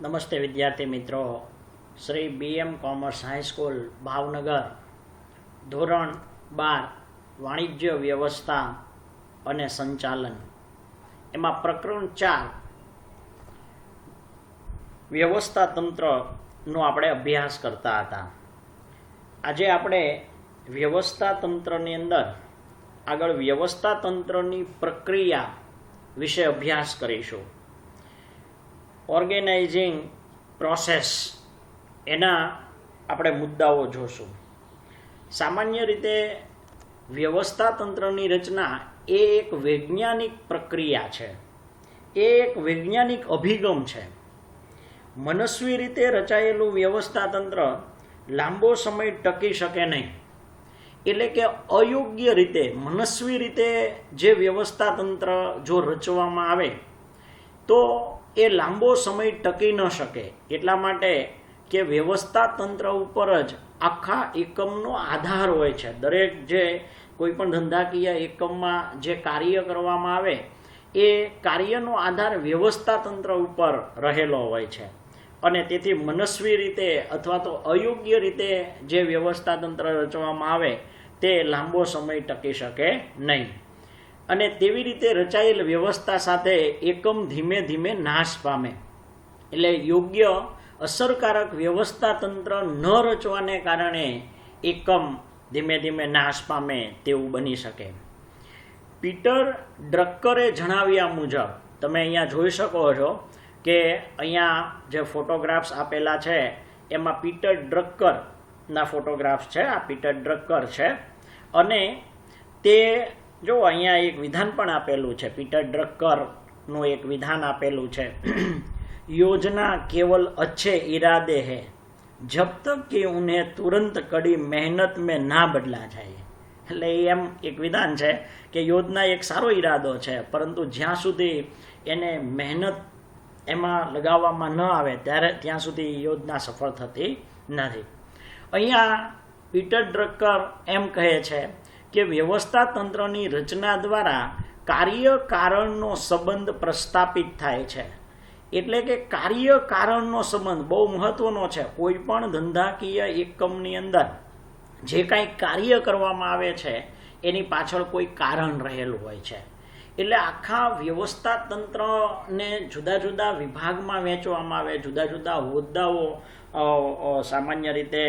નમસ્તે વિદ્યાર્થી મિત્રો, Shri BM commerce high school Bhavnagar, ધોરણ 12 વાણિજ્ય વ્યવસ્થા અને સંચાલન, એમાં પ્રકરણ 4 વ્યવસ્થા તંત્રનો આપણે અભ્યાસ કરતા હતા. આજે આપણે વ્યવસ્થા તંત્રની અંદર આગળ વ્યવસ્થા તંત્રની પ્રક્રિયા વિશે અભ્યાસ કરીશું. ઓર્ગેનાઇઝિંગ પ્રોસેસ એના આપણે મુદ્દાઓ જોશું. સામાન્ય રીતે વ્યવસ્થા તંત્રની રચના એ એક વૈજ્ઞાનિક પ્રક્રિયા છે, એ એક વૈજ્ઞાનિક અભિગમ છે. મનસ્વી રીતે રચાયેલું વ્યવસ્થા તંત્ર લાંબો સમય ટકી શકે નહીં. એટલે કે અયોગ્ય રીતે મનસ્વી રીતે જે વ્યવસ્થા તંત્ર જો રચવામાં આવે તો એ લાંબો સમય ટકી ન શકે. એટલા માટે કે વ્યવસ્થા તંત્ર ઉપર જ આખા એકમનો આધાર હોય છે. દરેક જે કોઈ પણ ધંધાકીય એકમમાં જે કાર્ય કરવામાં આવે એ કાર્યનો આધાર વ્યવસ્થા તંત્ર ઉપર રહેલો હોય છે. અને તેથી મનસ્વી રીતે અથવા તો અયોગ્ય રીતે જે વ્યવસ્થા તંત્ર રચવામાં આવે તે લાંબો સમય ટકી શકે નહીં. અને તેવી રીતે રચાયેલ વ્યવસ્થા સાથે એકમ ધીમે ધીમે નાશ પામે. એટલે યોગ્ય અસરકારક વ્યવસ્થા તંત્ર ન રચવાને કારણે એકમ ધીમે ધીમે નાશ પામે તેવું બની શકે. પીટર ડ્રક્કરે જણાવ્યા મુજબ તમે અહીંયા જોઈ શકો છો કે અહીંયા જે ફોટોગ્રાફ્સ આપેલા છે એમાં પીટર ડ્રક્કરના ફોટોગ્રાફ્સ છે. આ પીટર ડ્રક્કર છે અને તે જો અહીંયા એક વિધાન પણ આપેલું છે. પીટર ડ્રક્કરનું એક વિધાન આપેલું છે, યોजना केवल अच्छे इरादे है जब तक कि उन्हें तुरंत कड़ी मेहनत में ना बदला जाए. એટલે એમ એક વિધાન છે કે યોજના એક સારો ઈરાદો છે, પરંતુ જ્યાં સુધી એને મહેનત એમાં લગાવવામાં ન આવે ત્યાં સુધી યોજના સફળ થતી નથી. અહીંયા પીટર ડ્રક્કર એમ કહે છે કે વ્યવસ્થા તંત્રની રચના દ્વારા કાર્ય કારણનો સંબંધ પ્રસ્થાપિત થાય છે. એટલે કે કાર્ય કારણનો સંબંધ બહુ મહત્વનો છે. કોઈ પણ ધંધાકીય એકમની અંદર જે કાંઈ કાર્ય કરવામાં આવે છે એની પાછળ કોઈ કારણ રહેલું હોય છે. એટલે આખા વ્યવસ્થા તંત્રને જુદા જુદા વિભાગમાં વહેંચવામાં આવે. જુદા જુદા હોદ્દાઓ સામાન્ય રીતે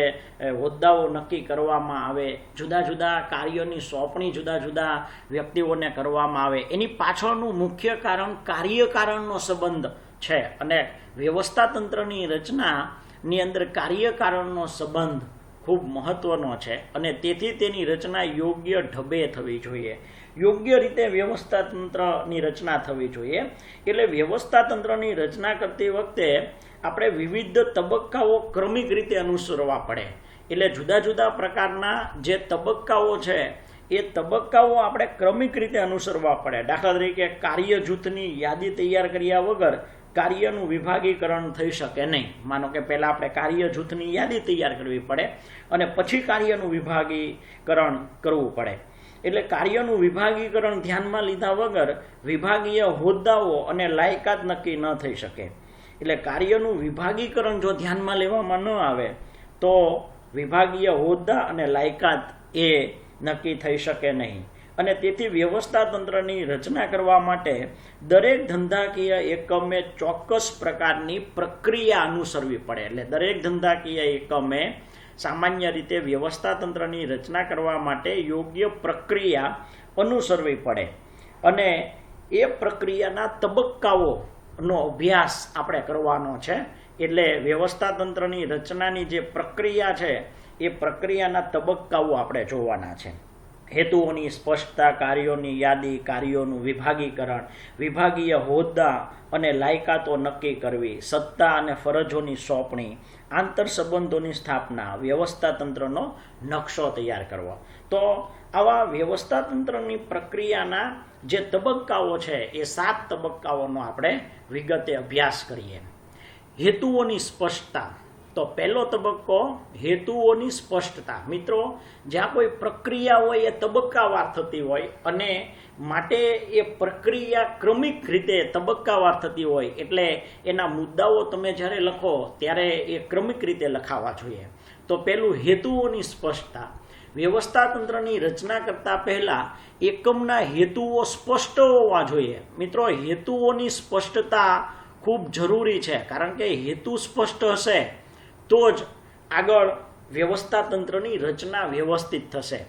હોદ્દાઓ નક્કી કરવામાં આવે. જુદા જુદા કાર્યોની સોંપણી જુદા જુદા વ્યક્તિઓને કરવામાં આવે. એની પાછળનું મુખ્ય કારણ કાર્યકારણનો સંબંધ છે. અને વ્યવસ્થા તંત્રની રચનાની અંદર કાર્યકારણનો સંબંધ ખૂબ મહત્વનો છે. અને તેથી તેની રચના યોગ્ય ઢબે થવી જોઈએ, યોગ્ય રીતે વ્યવસ્થા તંત્રની રચના થવી જોઈએ. એટલે વ્યવસ્થા તંત્રની રચના કરતી વખતે આપણે વિવિધ તબક્કાઓ ક્રમિક રીતે અનુસરવા પડે. એટલે જુદા જુદા પ્રકારના જે તબક્કાઓ છે એ તબક્કાઓ આપણે ક્રમિક રીતે અનુસરવા પડે. દાખલા તરીકે કાર્ય જૂથની યાદી તૈયાર કર્યા વગર કાર્યનું વિભાગીકરણ થઈ શકે નહીં. માનો કે પહેલાં આપણે કાર્ય જૂથની યાદી તૈયાર કરવી પડે અને પછી કાર્યનું વિભાગીકરણ કરવું પડે. એટલે કાર્યનું વિભાગીકરણ ધ્યાનમાં લીધા વગર વિભાગીય હોદ્દાઓ અને લાયકાત નક્કી ન થઈ શકે. એટલે કાર્યનું વિભાગીકરણ જો ધ્યાનમાં લેવામાં ન આવે તો વિભાગીય હોદ્દા અને લાયકાત એ નક્કી થઈ શકે નહીં. અને તેથી વ્યવસ્થા તંત્રની રચના કરવા માટે દરેક ધંધાકીય એકમે ચોક્કસ પ્રકારની પ્રક્રિયા અનુસરવી પડે. એટલે દરેક ધંધાકીય એકમે સામાન્ય રીતે વ્યવસ્થા તંત્રની રચના કરવા માટે યોગ્ય પ્રક્રિયા અનુસરવી પડે. અને એ પ્રક્રિયાના તબક્કાઓનો અભ્યાસ આપણે કરવાનો છે. એટલે વ્યવસ્થા તંત્રની રચનાની જે પ્રક્રિયા છે એ પ્રક્રિયાના તબક્કાઓ આપણે જોવાના છે. હેતુઓની સ્પષ્ટતા, કાર્યોની યાદી, કાર્યોનું વિભાગીકરણ, વિભાગીય હોદ્દા અને લાયકાતો નક્કી કરવી, સત્તા અને ફરજોની સોંપણી, આંતર સંબંધોની સ્થાપના, વ્યવસ્થા તંત્રનો નકશો તૈયાર કરવો. તો આવા વ્યવસ્થા તંત્રની પ્રક્રિયાના જે તબક્કાઓ છે એ 7 તબક્કાઓનો આપણે વિગતે અભ્યાસ કરીએ. હેતુઓની સ્પષ્ટતા. તો પહેલો તબક્કો હેતુઓની સ્પષ્ટતા. મિત્રો, જ્યાં કોઈ પ્રક્રિયા હોય એ તબક્કાવાર થતી હોય અને માટે એ પ્રક્રિયા ક્રમિક રીતે તબક્કાવાર થતી હોય, એટલે એના મુદ્દાઓ તમે જ્યારે લખો ત્યારે એ ક્રમિક રીતે લખાવા જોઈએ. તો પહેલું હેતુઓની સ્પષ્ટતા. વ્યવસ્થા તંત્રની રચના કરતા પહેલા એકમના હેતુઓ સ્પષ્ટ હોવા જોઈએ. મિત્રો, હેતુઓની સ્પષ્ટતા ખૂબ જરૂરી છે, કારણ કે હેતુ સ્પષ્ટ હશે તો જ આગળ વ્યવસ્થા તંત્રની રચના વ્યવસ્થિત થશે.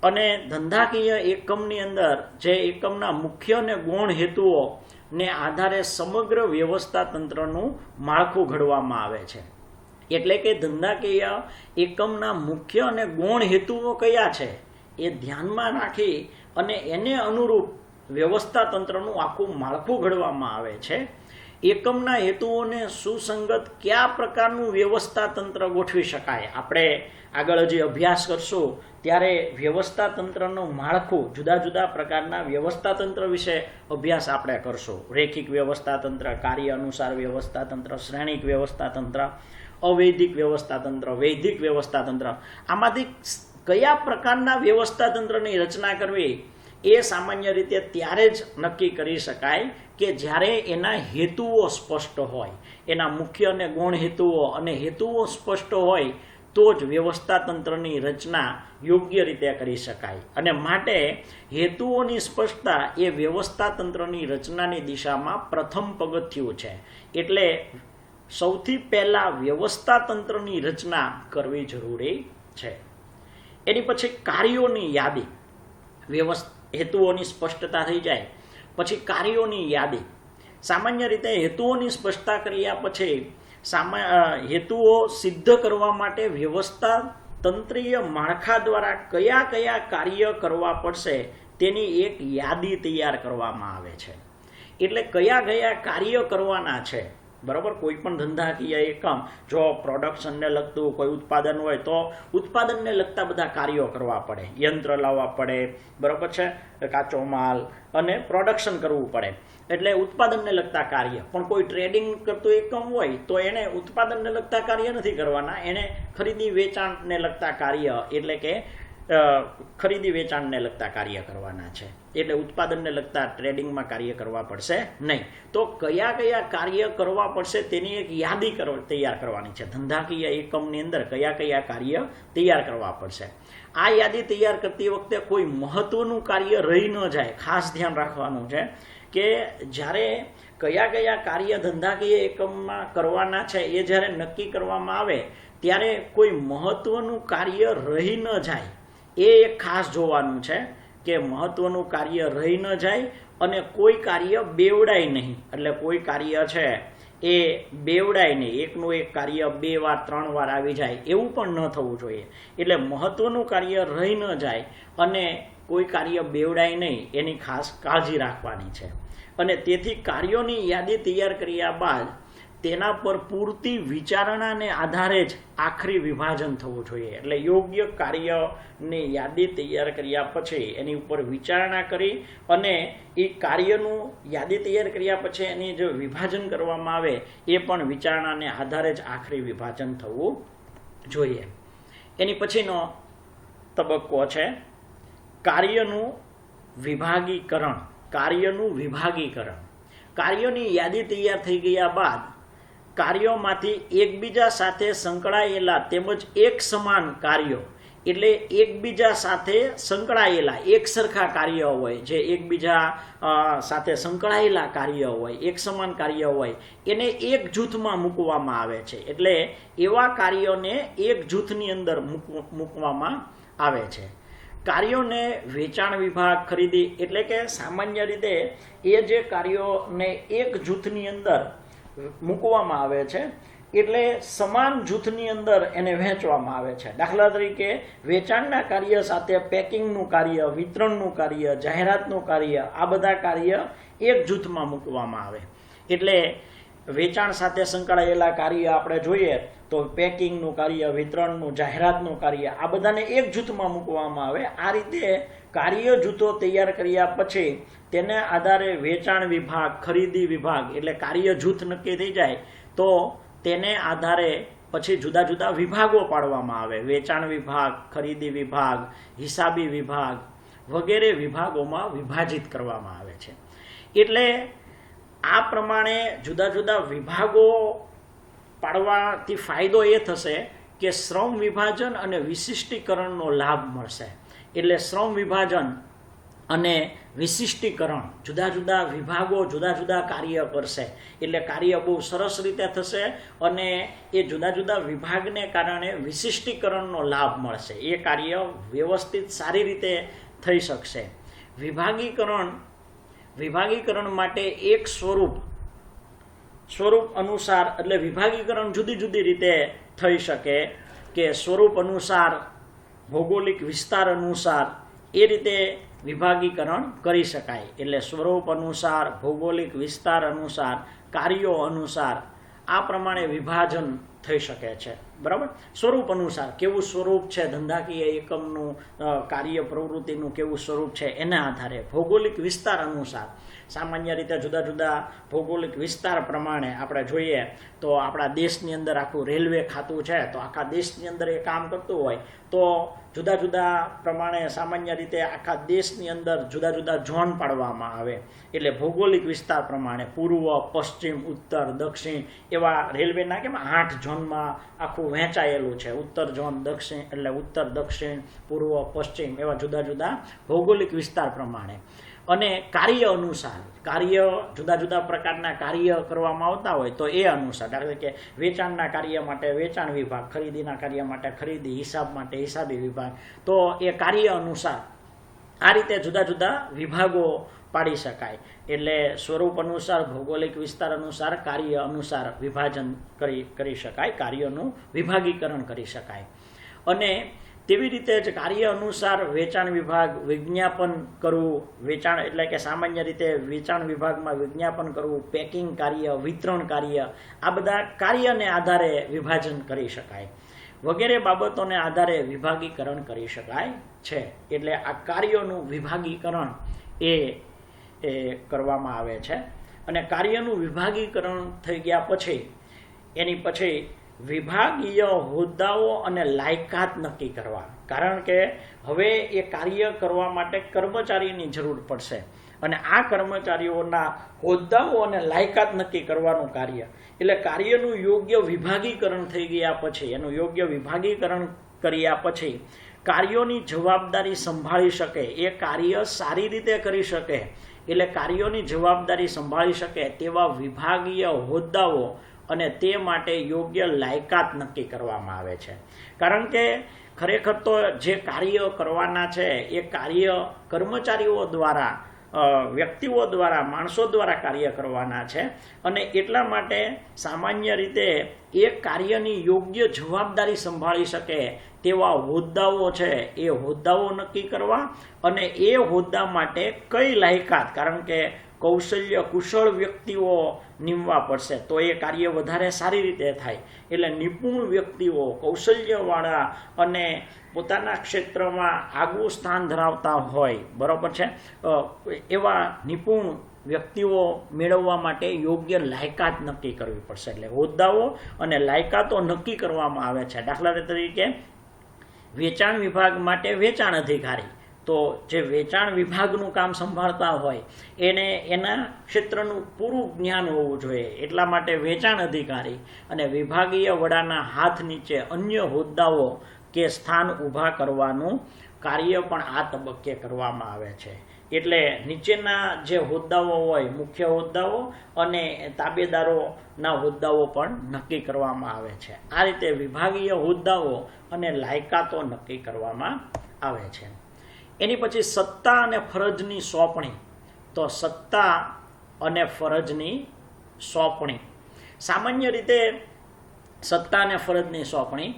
અને ધંધાકીય એકમની અંદર જે એકમના મુખ્ય અને ગૌણ હેતુઓ ને આધારે સમગ્ર વ્યવસ્થા તંત્રનું માળખું ઘડવામાં આવે છે. એટલે કે ધંધાકીય એકમના મુખ્ય અને ગૌણ હેતુઓ કયા છે એ ધ્યાનમાં રાખી અને એને અનુરૂપ વ્યવસ્થા તંત્રનું આખું માળખું ઘડવામાં આવે છે. એકમના હેતુઓને સુસંગત કયા પ્રકારનું વ્યવસ્થા તંત્ર ગોઠવી શકાય, આપણે આગળ હજી અભ્યાસ કરશું ત્યારે વ્યવસ્થા તંત્રનું માળખું, જુદા જુદા પ્રકારના વ્યવસ્થા તંત્ર વિશે અભ્યાસ આપણે કરશું. રેખિક વ્યવસ્થા તંત્ર, કાર્ય અનુસાર વ્યવસ્થા તંત્ર, શ્રેણિક વ્યવસ્થા તંત્ર, અવૈધિક વ્યવસ્થા તંત્ર, વૈધિક વ્યવસ્થા તંત્ર. આમાંથી કયા પ્રકારના વ્યવસ્થા તંત્રની રચના કરવી એ સામાન્ય રીતે ત્યારે જ નક્કી કરી શકાય કે જ્યારે એના હેતુઓ સ્પષ્ટ હોય, એના મુખ્ય અને ગૌણ હેતુઓ અને હેતુઓ સ્પષ્ટ હોય તો જ વ્યવસ્થા તંત્રની રચના યોગ્ય રીતે કરી શકાય. અને માટે હેતુઓની સ્પષ્ટતા એ વ્યવસ્થા તંત્રની રચનાની દિશામાં પ્રથમ પગથિયું છે. એટલે સૌથી પહેલા વ્યવસ્થા તંત્રની રચના કરવી જરૂરી છે. એની પછી કાર્યોની યાદી. હેતુઓની સ્પષ્ટતા થઈ જાય પછી કાર્યોની યાદી. સામાન્ય રીતે હેતુઓની સ્પષ્ટતા કર્યા પછી હેતુઓ સિદ્ધ કરવા માટે વ્યવસ્થા તંત્રીય માળખા દ્વારા કયા કયા કાર્ય કરવા પડશે તેની એક યાદી તૈયાર કરવામાં આવે છે. એટલે કયા કયા કાર્ય કરવાના છે, બરાબર. કોઈ પણ ધંધાકીય એકમ જો પ્રોડક્શનને લગતું કોઈ ઉત્પાદન હોય તો ઉત્પાદનને લગતા બધા કાર્યો કરવા પડે, યંત્ર લાવવા પડે, બરાબર છે, કાચો માલ અને પ્રોડક્શન કરવું પડે, એટલે ઉત્પાદનને લગતા કાર્ય. પણ કોઈ ટ્રેડિંગ કરતું એકમ હોય તો એને ઉત્પાદનને લગતા કાર્ય નથી કરવાના, એને ખરીદી વેચાણને લગતા કાર્ય, એટલે કે ખરીદી વેચાણને લગતા કાર્ય કરવાના છે. એટલે ઉત્પાદનને લગતા ટ્રેડિંગમાં કાર્ય કરવા પડશે નહીં. તો કયા કયા કાર્ય કરવા પડશે તેની એક યાદી તૈયાર કરવાની છે. ધંધાકીય એકમની અંદર કયા કયા કાર્ય તૈયાર કરવા પડશે. આ યાદી તૈયાર કરતી વખતે કોઈ મહત્વનું કાર્ય રહી ન જાય, ખાસ ધ્યાન રાખવાનું છે કે જ્યારે કયા કયા કાર્ય ધંધાકીય એકમમાં કરવાના છે એ જ્યારે નક્કી કરવામાં આવે ત્યારે કોઈ મહત્વનું કાર્ય રહી ન જાય એ એક ખાસ જોવાનું છે કે મહત્વનું કાર્ય રહી ન જાય અને કોઈ કાર્ય બેવડાય નહીં. એટલે કોઈ કાર્ય છે એ બેવડાય નહીં, એકનું એક કાર્ય 2 વાર 3 વાર આવી જાય એવું પણ ન થવું જોઈએ. એટલે મહત્વનું કાર્ય રહી ન જાય અને કોઈ કાર્ય બેવડાય નહીં એની ખાસ કાળજી રાખવાની છે. અને તેથી કાર્યોની યાદી તૈયાર કર્યા બાદ તેના પર પૂરતી વિચારણાને આધારે જ આખરી વિભાજન થવું જોઈએ. એટલે યોગ્ય કાર્યની યાદી તૈયાર કર્યા પછી એની ઉપર વિચારણા કરી અને એ કાર્યનું યાદી તૈયાર કર્યા પછી એની જો વિભાજન કરવામાં આવે એ પણ વિચારણાને આધારે જ આખરી વિભાજન થવું જોઈએ. એની પછીનો તબક્કો છે કાર્યનું વિભાગીકરણ. કાર્યનું વિભાગીકરણ. કાર્યોની યાદી તૈયાર થઈ ગયા બાદ કાર્યોમાંથી એકબીજા સાથે સંકળાયેલા તેમજ એક સમાન કાર્યો, એટલે એકબીજા સાથે સંકળાયેલા એક સરખા કાર્ય હોય, જે એકબીજા સાથે સંકળાયેલા કાર્ય હોય, એક સમાન કાર્ય હોય, એને એક જૂથમાં મૂકવામાં આવે છે. એટલે એવા કાર્યોને એક જૂથની અંદર મૂકવામાં આવે છે. કાર્યોને વેચાણ વિભાગ, ખરીદી, એટલે કે સામાન્ય રીતે એ જે કાર્યોને એક જૂથની અંદર મૂકવામાં આવે છે એટલે સમાન જૂથની અંદર એને વહેંચવામાં આવે છે. દાખલા તરીકે વેચાણના કાર્ય સાથે પેકિંગનું કાર્ય, વિતરણનું કાર્ય, જાહેરાતનું કાર્ય, આ બધા કાર્ય એક જૂથમાં મૂકવામાં આવે. એટલે વેચાણ સાથે સંકળાયેલા કાર્ય આપણે જોઈએ તો પેકિંગનું કાર્ય, વિતરણનું, જાહેરાતનું કાર્ય, આ બધાને એક જૂથમાં મૂકવામાં આવે. આ રીતે કાર્ય જૂથો તૈયાર કર્યા પછી તેને આધારે વેચાણ વિભાગ, ખરીદી વિભાગ, એટલે કાર્ય જૂથ નક્કી થઈ જાય તો તેને આધારે પછી જુદા જુદા વિભાગો પાડવામાં આવે, વેચાણ વિભાગ, ખરીદી વિભાગ, હિસાબી વિભાગ વગેરે વિભાગોમાં વિભાજિત કરવામાં આવે છે. એટલે આ પ્રમાણે જુદા જુદા વિભાગો પાડવાથી ફાયદો એ થશે કે શ્રમ વિભાજન અને વિશિષ્ટીકરણનો લાભ મળશે. એટલે શ્રમ વિભાજન અને વિશિષ્ટીકરણ, જુદા જુદા વિભાગો જુદા જુદા કાર્ય કરશે એટલે કાર્ય બહુ સરસ રીતે થશે અને એ જુદા જુદા વિભાગને કારણે વિશિષ્ટીકરણનો લાભ મળશે. એ કાર્ય વ્યવસ્થિત સારી રીતે થઈ શકશે. વિભાગીકરણ માટે એક સ્વરૂપ અનુસાર, એટલે વિભાગીકરણ જુદી જુદી રીતે થઈ શકે કે સ્વરૂપ અનુસાર, ભૌગોલિક વિસ્તાર અનુસાર એ રીતે વિભાગીકરણ કરી શકાય. એટલે સ્વરૂપ અનુસાર, ભૌગોલિક વિસ્તાર અનુસાર, કાર્યો અનુસાર આ પ્રમાણે વિભાજન થઈ શકે છે. બરાબર. સ્વરૂપ અનુસાર કેવું સ્વરૂપ છે ધંધાકીય એકમનું, કાર્ય પ્રવૃત્તિનું કેવું સ્વરૂપ છે એના આધારે. ભૌગોલિક વિસ્તાર અનુસાર, સામાન્ય રીતે જુદા જુદા ભૌગોલિક વિસ્તાર પ્રમાણે આપણે જોઈએ તો આપણા દેશની અંદર આખું રેલવે ખાતું છે તો આખા દેશની અંદર એ કામ કરતું હોય તો જુદા જુદા પ્રમાણે સામાન્ય રીતે આખા દેશની અંદર જુદા જુદા ઝોન પાડવામાં આવે. એટલે ભૌગોલિક વિસ્તાર પ્રમાણે પૂર્વ, પશ્ચિમ, ઉત્તર, દક્ષિણ એવા રેલવેના કેમ 8 ઝોનમાં આખું વહેંચાયેલું છે. ઉત્તર ઝોન, દક્ષિણ એટલે ઉત્તર, દક્ષિણ, પૂર્વ, પશ્ચિમ એવા જુદા જુદા ભૌગોલિક વિસ્તાર પ્રમાણે. અને કાર્ય અનુસાર, જુદા જુદા પ્રકારના કાર્ય કરવામાં આવતા હોય તો એ અનુસાર, દાખલા કે વેચાણના કાર્ય માટે વેચાણ વિભાગ, ખરીદીના કાર્ય માટે ખરીદી, હિસાબ માટે હિસાબી વિભાગ, તો એ કાર્ય અનુસાર આ રીતે જુદા જુદા વિભાગો પાડી શકાય. એટલે સ્વરૂપ અનુસાર, ભૌગોલિક વિસ્તાર અનુસાર, કાર્ય અનુસાર વિભાજન કરી શકાય, કાર્યનું વિભાગીકરણ કરી શકાય. અને તેવી રીતે જ કાર્ય અનુસાર વેચાણ વિભાગ, વિજ્ઞાપન કરવું, વેચાણ એટલે કે સામાન્ય રીતે વેચાણ વિભાગમાં વિજ્ઞાપન કરવું, પેકિંગ કાર્ય, વિતરણ કાર્ય, આ બધા કાર્યને આધારે વિભાજન કરી શકાય. વગેરે બાબતોને આધારે વિભાગીકરણ કરી શકાય છે. એટલે આ કાર્યોનું વિભાગીકરણ એ કરવામાં આવે છે. અને કાર્યનું વિભાગીકરણ થઈ ગયા પછી એની પછી વિભાગીય હોદ્દાઓ અને લાયકાત નક્કી કરવા. કારણ કે હવે એ કાર્ય કરવા માટે કર્મચારીની જરૂર પડશે અને આ કર્મચારીઓના હોદ્દાઓ અને લાયકાત નક્કી કરવાનું કાર્ય. એટલે કાર્યનું યોગ્ય વિભાગીકરણ થઈ ગયા પછી, એનું યોગ્ય વિભાગીકરણ કર્યા પછી કાર્યોની જવાબદારી સંભાળી શકે, એ કાર્ય સારી રીતે કરી શકે, એટલે કાર્યોની જવાબદારી સંભાળી શકે તેવા વિભાગીય હોદ્દાઓ અને તે માટે યોગ્ય લાયકાત નક્કી કરવામાં આવે છે. કારણ કે ખરેખર તો જે કાર્ય કરવાના છે એ કાર્ય કર્મચારીઓ દ્વારા, વ્યક્તિઓ દ્વારા, માણસો દ્વારા કાર્ય કરવાના છે અને એટલા માટે સામાન્ય રીતે એ કાર્યની યોગ્ય જવાબદારી સંભાળી શકે તેવા હોદ્દાઓ છે એ હોદ્દાઓ નક્કી કરવા અને એ હોદ્દા માટે કઈ લાયકાત, કારણ કે કૌશલ્ય કુશળ વ્યક્તિઓ નીમવા પડશે તો એ કાર્ય વધારે સારી રીતે થાય. એટલે નિપુણ વ્યક્તિઓ, કૌશલ્યવાળા અને પોતાના ક્ષેત્રમાં આગવું સ્થાન ધરાવતા હોય, બરાબર છે, એવા નિપુણ વ્યક્તિઓ મેળવવા માટે યોગ્ય લાયકાત નક્કી કરવી પડશે. એટલે હોદ્દાઓ અને લાયકાતો નક્કી કરવામાં આવે છે. દાખલા તરીકે વેચાણ વિભાગ માટે વેચાણ અધિકારી, તો જે વેચાણ વિભાગનું કામ સંભાળતા હોય એને એના ક્ષેત્રનું પૂરું જ્ઞાન હોવું જોઈએ. એટલા માટે વેચાણ અધિકારી અને વિભાગીય વડાના હાથ નીચે અન્ય હોદ્દાઓ કે સ્થાન ઊભા કરવાનું કાર્ય પણ આ તબક્કે કરવામાં આવે છે. એટલે નીચેના જે હોદ્દાઓ હોય, મુખ્ય હોદ્દાઓ અને તાબેદારોના હોદ્દાઓ પણ નક્કી કરવામાં આવે છે. આ રીતે વિભાગીય હોદ્દાઓ અને લાયકાતો નક્કી કરવામાં આવે છે. એની પછી સત્તા અને ફરજની સોંપણી. તો સત્તા અને ફરજની સોંપણી, સામાન્ય રીતે સત્તા અને ફરજની સોંપણી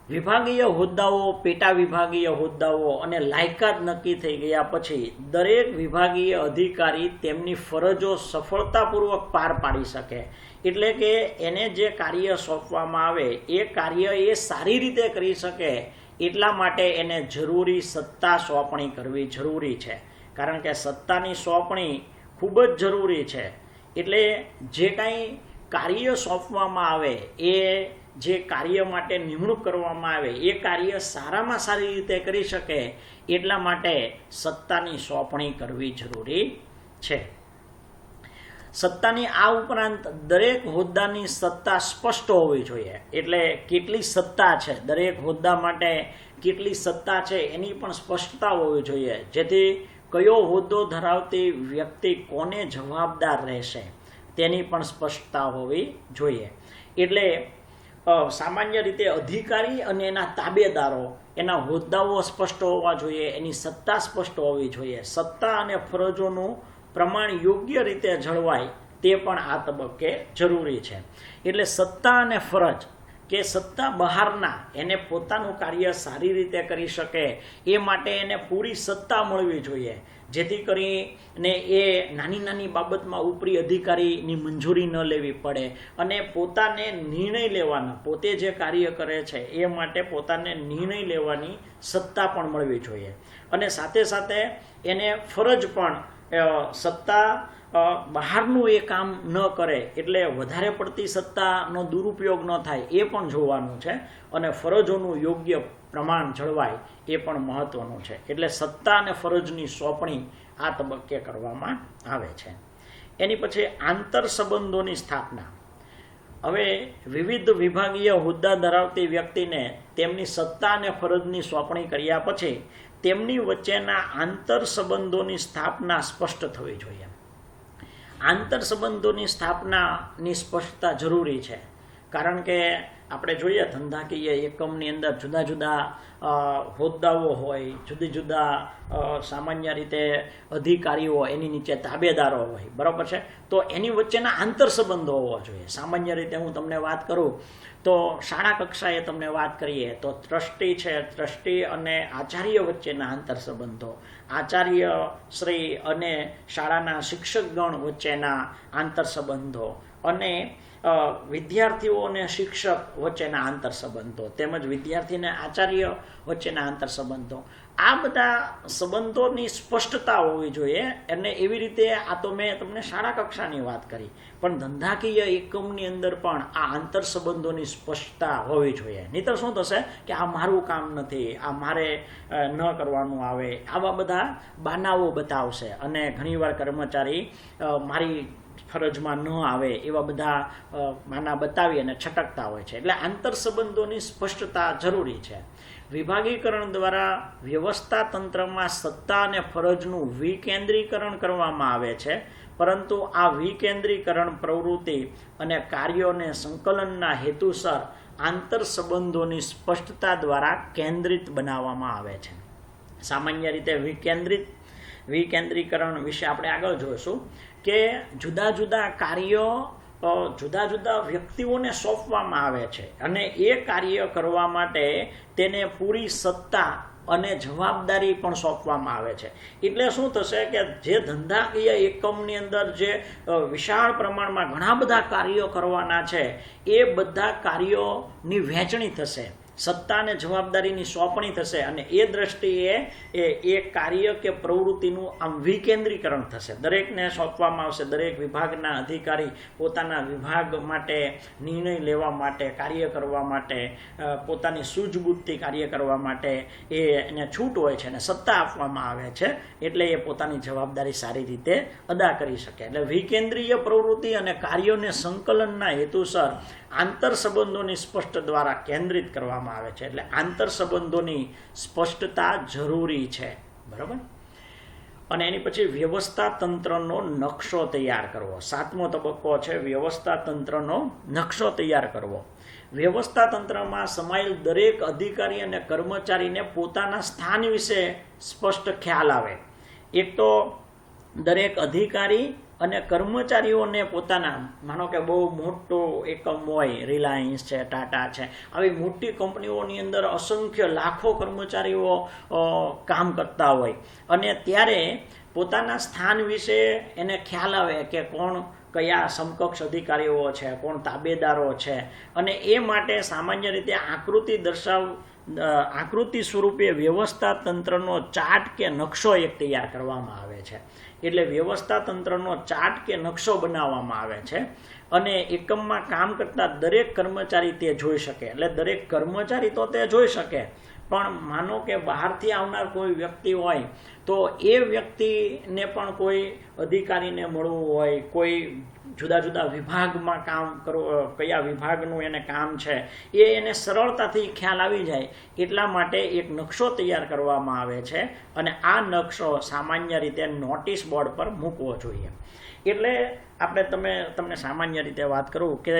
વિભાગીય હોદ્દાઓ, પેટા વિભાગીય હોદ્દાઓ અને લાયકાત નક્કી થઈ ગયા પછી દરેક વિભાગીય અધિકારી તેમની ફરજો સફળતાપૂર્વક પાર પાડી શકે. એટલે કે એને જે કાર્ય સોંપવામાં આવે એ કાર્ય એ સારી રીતે કરી શકે એટલા માટે એને જરૂરી સત્તા સોંપણી કરવી જરૂરી છે. કારણ કે સત્તાની સોંપણી ખૂબ જ જરૂરી છે. એટલે જે કાંઈ કાર્ય સોંપવામાં આવે, એ જે કાર્ય માટે નિમણૂક કરવામાં આવે એ કાર્ય સારામાં સારી રીતે કરી શકે એટલા માટે સત્તાની સોંપણી કરવી જરૂરી છે. સત્તાની આ ઉપરાંત દરેક હોદ્દાની સત્તા સ્પષ્ટ હોવી જોઈએ. એટલે કેટલી સત્તા છે, દરેક હોદ્દા માટે કેટલી સત્તા છે એની પણ સ્પષ્ટતા હોવી જોઈએ, જેથી કયો હોદ્દો ધરાવતી વ્યક્તિ કોને જવાબદાર રહેશે તેની પણ સ્પષ્ટતા હોવી જોઈએ. એટલે સામાન્ય રીતે અધિકારી અને એના તાબેદારો, એના હોદ્દાઓ સ્પષ્ટ હોવા જોઈએ, એની સત્તા સ્પષ્ટ હોવી જોઈએ. સત્તા અને ફરજોનું પ્રમાણ યોગ્ય રીતે જળવાય તે પણ આ તબક્કે જરૂરી છે. એટલે સત્તા અને ફરજ કે સત્તા બહારના એને પોતાનું કાર્ય સારી રીતે કરી શકે એ માટે એને પૂરી સત્તા મળવી જોઈએ, જેથી કરીને એ નાની નાની બાબતમાં ઉપરી અધિકારીની મંજૂરી ન લેવી પડે અને પોતાને નિર્ણય લેવાના, પોતે જે કાર્ય કરે છે એ માટે પોતાને નિર્ણય લેવાની સત્તા પણ મળવી જોઈએ. અને સાથે સાથે એને ફરજ પણ સત્તા બહારનું એ કામ ન કરે, એટલે વધારે પડતી સત્તાનો દુરુપયોગ ન થાય એ પણ જોવાનું છે અને ફરજોનું યોગ્ય પ્રમાણ જળવાય એ પણ મહત્વનું છે. એટલે સત્તા અને ફરજની સોંપણી આ તબક્કે કરવામાં આવે છે. એની પછી આંતર સંબંધોની સ્થાપના. હવે વિવિધ વિભાગીય હોદ્દા ધરાવતી વ્યક્તિને તેમની સત્તા અને ફરજની સોંપણી કર્યા પછી તેમની વચ્ચેના આંતર સંબંધોની સ્થાપના સ્પષ્ટ થવી જોઈએ. આંતર સંબંધોની સ્થાપનાની સ્પષ્ટતા જરૂરી છે, કારણ કે આપણે જોઈએ ધંધાકીય એકમની અંદર જુદા જુદા હોદ્દાઓ હોય, જુદી જુદા સામાન્ય રીતે અધિકારીઓ, એની નીચે તાબેદારો હોય, બરાબર છે. તો એની વચ્ચેના આંતર સંબંધો હોવા જોઈએ. સામાન્ય રીતે હું તમને વાત કરું તો શાળા કક્ષાએ તમને વાત કરીએ તો ટ્રસ્ટી છે, ટ્રસ્ટી અને આચાર્ય વચ્ચેના આંતર સંબંધો, આચાર્ય શ્રી અને શાળાના શિક્ષકગણ વચ્ચેના આંતર સંબંધો, અને વિદ્યાર્થીઓ અને શિક્ષક વચ્ચેના આંતર સંબંધો, તેમજ વિદ્યાર્થીને આચાર્ય વચ્ચેના આંતર સંબંધો, આ બધા સંબંધોની સ્પષ્ટતા હોવી જોઈએ. અને એવી રીતે આ તો મેં તમને શાળા કક્ષાની વાત કરી, પણ ધંધાકીય એકમની અંદર પણ આ આંતર સંબંધોની સ્પષ્ટતા હોવી જોઈએ. નહીંતર શું થશે કે આ મારું કામ નથી, આ મારે ન કરવાનું આવે, આવા બધા બાનાઓ બતાવશે અને ઘણીવાર કર્મચારી મારી ફરજમાં ન આવે એવા બધા માના બતાવી અને છટકતા હોય છે. એટલે આંતર સંબંધોની સ્પષ્ટતા જરૂરી છે. વિભાગીકરણ દ્વારા વ્યવસ્થા તંત્રમાં સત્તા અને ફરજનું વિકેન્દ્રીકરણ કરવામાં આવે છે, પરંતુ આ વિકેન્દ્રીકરણ પ્રવૃત્તિ અને કાર્યોને સંકલનના હેતુસર આંતર સંબંધોની સ્પષ્ટતા દ્વારા કેન્દ્રિત બનાવવામાં આવે છે. સામાન્ય રીતે વિકેન્દ્રીકરણ વિશે આપણે આગળ જોઈશું કે જુદા જુદા કાર્યો જુદા જુદા વ્યક્તિઓને સોંપવામાં આવે છે અને એ કાર્ય કરવા માટે તેને પૂરી સત્તા અને જવાબદારી પણ સોંપવામાં આવે છે. એટલે શું થશે કે જે ધંધાકીય એકમની અંદર જે વિશાળ પ્રમાણમાં ઘણા બધા કાર્યો કરવાના છે એ બધા કાર્યોની વહેંચણી થશે, સત્તા અને જવાબદારીની સોંપણી થશે અને એ દ્રષ્ટિએ એ કાર્ય કે પ્રવૃત્તિનું આમ વિકેન્દ્રીકરણ થશે. દરેકને સોંપવામાં આવશે. દરેક વિભાગના અધિકારી પોતાના વિભાગ માટે નિર્ણય લેવા માટે, કાર્ય કરવા માટે, પોતાની સૂઝબૂછથી કાર્ય કરવા માટે એને છૂટ હોય છે અને સત્તા આપવામાં આવે છે, એટલે એ પોતાની જવાબદારી સારી રીતે અદા કરી શકે. એટલે વિકેન્દ્રીય પ્રવૃત્તિ અને કાર્યોને સંકલનના હેતુસર આંતર સંબંધોની સ્પષ્ટ દ્વારા કેન્દ્રિત કરવામાં આવે છે. એટલે આંતર સંબંધોની સ્પષ્ટતા જરૂરી છે, બરાબર. અને એની પછી વ્યવસ્થા તંત્રનો નકશો તૈયાર કરવો. 7મો તબક્કો છે વ્યવસ્થા તંત્રનો નકશો તૈયાર કરવો. વ્યવસ્થા તંત્રમાં સમાયેલ દરેક અધિકારી અને કર્મચારીને પોતાના સ્થાન વિશે સ્પષ્ટ ખ્યાલ આવે. એક તો દરેક અધિકારી અને કર્મચારીઓને પોતાના, માનો કે બહુ મોટો એકમ હોય, રિલાયન્સ છે, ટાટા છે, આવી મોટી કંપનીઓની અંદર અસંખ્ય લાખો કર્મચારીઓ કામ કરતા હોય અને ત્યારે પોતાના સ્થાન વિશે એને ખ્યાલ આવે કે કોણ કયા સમકક્ષ અધિકારીઓ છે, કોણ તાબેદારો છે, અને એ માટે સામાન્ય રીતે આકૃતિ સ્વરૂપે વ્યવસ્થા તંત્રનો ચાર્ટ કે નકશો એક તૈયાર કરવામાં આવે છે. એટલે વ્યવસ્થા તંત્રનો ચાર્ટ કે નકશો બનાવવામાં આવે છે અને એકમમાં કામ કરતા દરેક કર્મચારી તે જોઈ શકે. એટલે દરેક કર્મચારી તો તે જોઈ શકે, પણ માનો કે બહારથી આવનાર કોઈ વ્યક્તિ હોય તો એ વ્યક્તિને પણ કોઈ અધિકારીને મળવું હોય, કોઈ જુદા જુદા વિભાગમાં કામ કરવું, કયા વિભાગનું એને કામ છે એને સરળતાથી ખ્યાલ આવી જાય એટલા માટે એક નકશો તૈયાર કરવામાં આવે છે અને આ નકશો સામાન્ય રીતે નોટિસ બોર્ડ પર મૂકવો જોઈએ. એટલે આપણે તમને સામાન્ય રીતે વાત કરું કે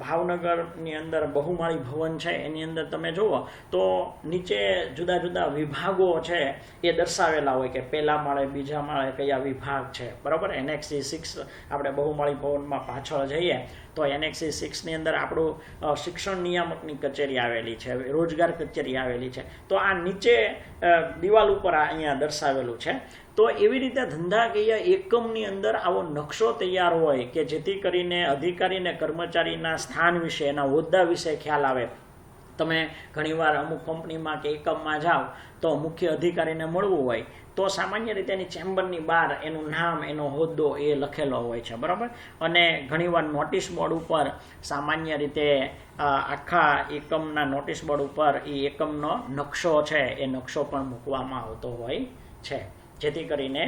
ભાવનગરની અંદર બહુમાળી ભવન છે, એની અંદર તમે જુઓ તો નીચે જુદા જુદા વિભાગો છે એ દર્શાવેલા હોય કે પહેલા માળે બીજા માળે કયા વિભાગ છે, બરાબર. એનેક્સી 6 આપણે બહુમાળી ભવનમાં પાછળ જઈએ તો એનેક્સી 6ની અંદર આપણું શિક્ષણ નિયામકની કચેરી આવેલી છે, રોજગાર કચેરી આવેલી છે. તો આ નીચે દિવાલ ઉપર અહીંયા દર્શાવેલું છે. તો એવી રીતે ધંધાકીય એકમની અંદર આવો નકશો તૈયાર હોય કે જેથી કરીને અધિકારીને કર્મચારીના સ્થાન વિશે, એના હોદ્દા વિશે ખ્યાલ આવે. તમે ઘણીવાર અમુક કંપનીમાં કે એકમમાં જાઓ તો મુખ્ય અધિકારીને મળવું હોય તો સામાન્ય રીતે એની ચેમ્બરની બહાર એનું નામ, એનો હોદ્દો એ લખેલો હોય છે, બરાબર. અને ઘણીવાર નોટિસ બોર્ડ ઉપર સામાન્ય રીતે આખા એકમના નોટિસ બોર્ડ ઉપર એ એકમનો નકશો છે એ નકશો પણ મૂકવામાં આવતો હોય છે, જેથી કરીને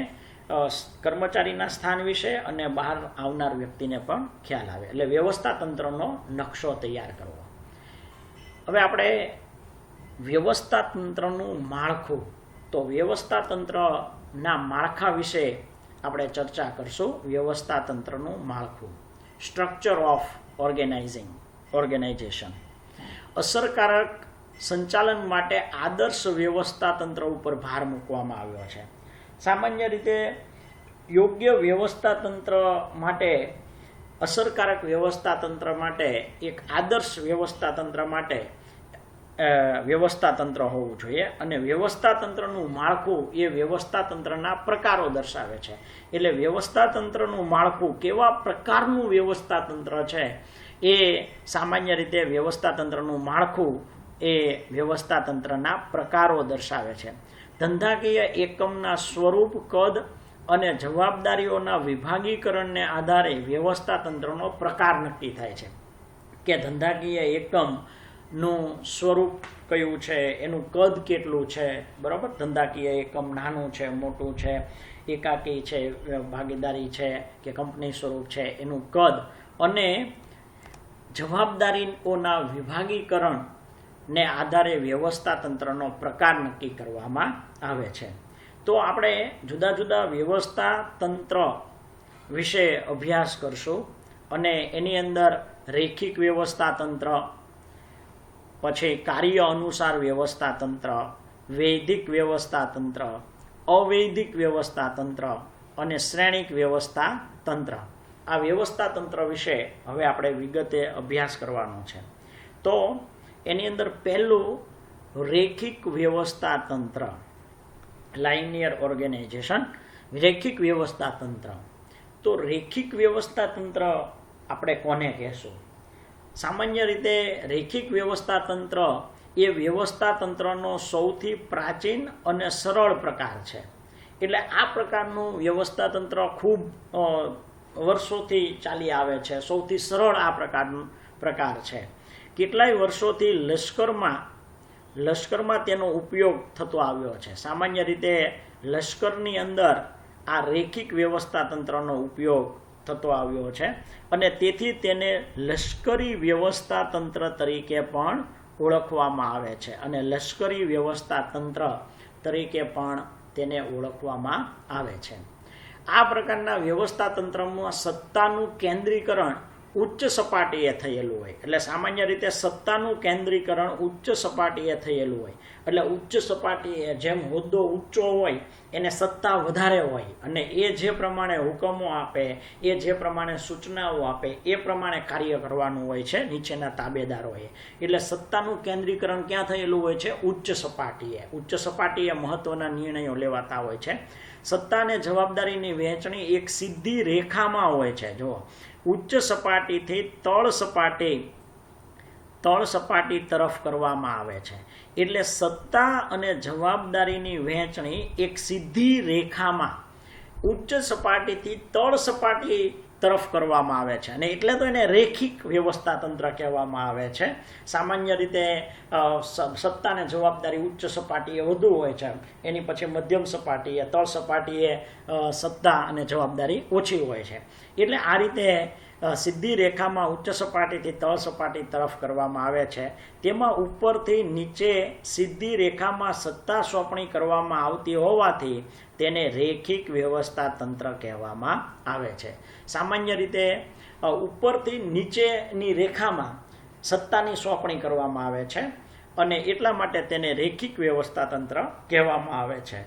કર્મચારીના સ્થાન વિશે અને બહાર આવનાર વ્યક્તિને પણ ખ્યાલ આવે. એટલે વ્યવસ્થા તંત્રનો નકશો તૈયાર કરવો. હવે આપણે વ્યવસ્થા તંત્રનું માળખું, તો વ્યવસ્થા તંત્રના માળખા વિશે આપણે ચર્ચા કરશું. વ્યવસ્થા તંત્રનું માળખું, સ્ટ્રક્ચર ઓફ ઓર્ગેનાઇઝેશન. અસરકારક સંચાલન માટે આદર્શ વ્યવસ્થા તંત્ર ઉપર ભાર મૂકવામાં આવ્યો છે. સામાન્ય રીતે યોગ્ય વ્યવસ્થા તંત્ર માટે, અસરકારક વ્યવસ્થા તંત્ર માટે, એક આદર્શ વ્યવસ્થા તંત્ર માટે વ્યવસ્થા તંત્ર હોવું જોઈએ. અને વ્યવસ્થા તંત્રનું માળખું એ વ્યવસ્થા તંત્રના પ્રકારો દર્શાવે છે. એટલે વ્યવસ્થા તંત્રનું માળખું કેવા પ્રકારનું વ્યવસ્થા તંત્ર છે એ સામાન્ય રીતે વ્યવસ્થા તંત્રનું માળખું એ વ્યવસ્થા તંત્રના પ્રકારો દર્શાવે છે. ધંધાકીય એકમના સ્વરૂપ, કદ અને જવાબદારીઓના વિભાગીકરણને આધારે વ્યવસ્થા તંત્રનો પ્રકાર નક્કી થાય છે કે ધંધાકીય એકમનું સ્વરૂપ કયું છે, એનું કદ કેટલું છે, બરાબર. ધંધાકીય એકમ નાનું છે, મોટું છે, એકાકી છે, ભાગીદારી છે કે કંપની સ્વરૂપ છે, એનું કદ અને જવાબદારીઓના વિભાગીકરણ ને આધારે વ્યવસ્થા તંત્રનો પ્રકાર નક્કી કરવામાં આવે છે. તો આપણે જુદા જુદા વ્યવસ્થા તંત્ર વિશે અભ્યાસ કરશું અને એની અંદર રૈખિક વ્યવસ્થા તંત્ર, પછી કાર્ય અનુસાર વ્યવસ્થા તંત્ર, વૈદિક વ્યવસ્થા તંત્ર, અવૈદિક વ્યવસ્થા તંત્ર અને શ્રેણિક વ્યવસ્થા તંત્ર. આ વ્યવસ્થા તંત્ર વિશે હવે આપણે વિગતે અભ્યાસ કરવાનો છે. તો એની અંદર પહેલું રૈખિક વ્યવસ્થા તંત્ર, લાઇનિયર ઓર્ગેનાઇઝેશન, રૈખિક વ્યવસ્થા તંત્ર. તો રૈખિક વ્યવસ્થા તંત્ર આપણે કોને કહેશું? સામાન્ય રીતે રૈખિક વ્યવસ્થા તંત્ર એ વ્યવસ્થા તંત્રનો સૌથી પ્રાચીન અને સરળ પ્રકાર છે. એટલે આ પ્રકારનું વ્યવસ્થા તંત્ર ખૂબ વર્ષોથી ચાલી આવે છે. સૌથી સરળ આ પ્રકાર છે. કેટલાય વર્ષોથી લશ્કરમાં તેનો ઉપયોગ થતો આવ્યો છે. સામાન્ય રીતે લશ્કરની અંદર આ રૈખિક વ્યવસ્થા તંત્રનો ઉપયોગ થતો આવ્યો છે અને તેથી તેને લશ્કરી વ્યવસ્થા તંત્ર તરીકે પણ ઓળખવામાં આવે છે અને લશ્કરી વ્યવસ્થા તંત્ર તરીકે પણ તેને ઓળખવામાં આવે છે. આ પ્રકારના વ્યવસ્થા તંત્રમાં સત્તાનું કેન્દ્રીકરણ ઉચ્ચ સપાટીએ થયેલું હોય. એટલે સામાન્ય રીતે સત્તાનું કેન્દ્રીકરણ ઉચ્ચ સપાટીએ થયેલું હોય. એટલે ઉચ્ચ સપાટીએ જેમ હોદ્દો ઊંચો હોય એને સત્તા વધારે હોય અને એ જે પ્રમાણે હુકમો આપે, એ જે પ્રમાણે સૂચનાઓ આપે એ પ્રમાણે કાર્ય કરવાનું હોય છે નીચેના તાબેદારોએ. એટલે સત્તાનું કેન્દ્રીકરણ ક્યાં થયેલું હોય છે? ઉચ્ચ સપાટીએ. ઉચ્ચ સપાટીએ મહત્વના નિર્ણયો લેવાતા હોય છે. સત્તા અને જવાબદારીની વહેંચણી એક સીધી રેખામાં હોય છે. જો ઉચ્ચ સપાટીથી તળ સપાટી તરફ કરવામાં આવે છે. એટલે સત્તા અને જવાબદારીની વહેંચણી એક સીધી રેખામાં ઉચ્ચ સપાટીથી તળ સપાટી તરફ કરવામાં આવે છે અને એટલે તો એને રેખિક વ્યવસ્થા તંત્ર કહેવામાં આવે છે. સામાન્ય રીતે સત્તા અને જવાબદારી ઉચ્ચ સપાટીએ વધુ હોય છે, એની પછી મધ્યમ સપાટીએ, તળ સપાટીએ સત્તા અને જવાબદારી ઓછી હોય છે. એટલે આ રીતે સીધી રેખામાં ઉચ્ચ સપાટીથી તળ સપાટી તરફ કરવામાં આવે છે. તેમાં ઉપરથી નીચે સીધી રેખામાં સત્તા સોંપણી કરવામાં આવતી હોવાથી તેને રેખિક વ્યવસ્થા તંત્ર કહેવામાં આવે છે. સામાન્ય રીતે ઉપરથી નીચેની રેખામાં સત્તાની સોંપણી કરવામાં આવે છે અને એટલા માટે તેને રેખિક વ્યવસ્થા તંત્ર કહેવામાં આવે છે.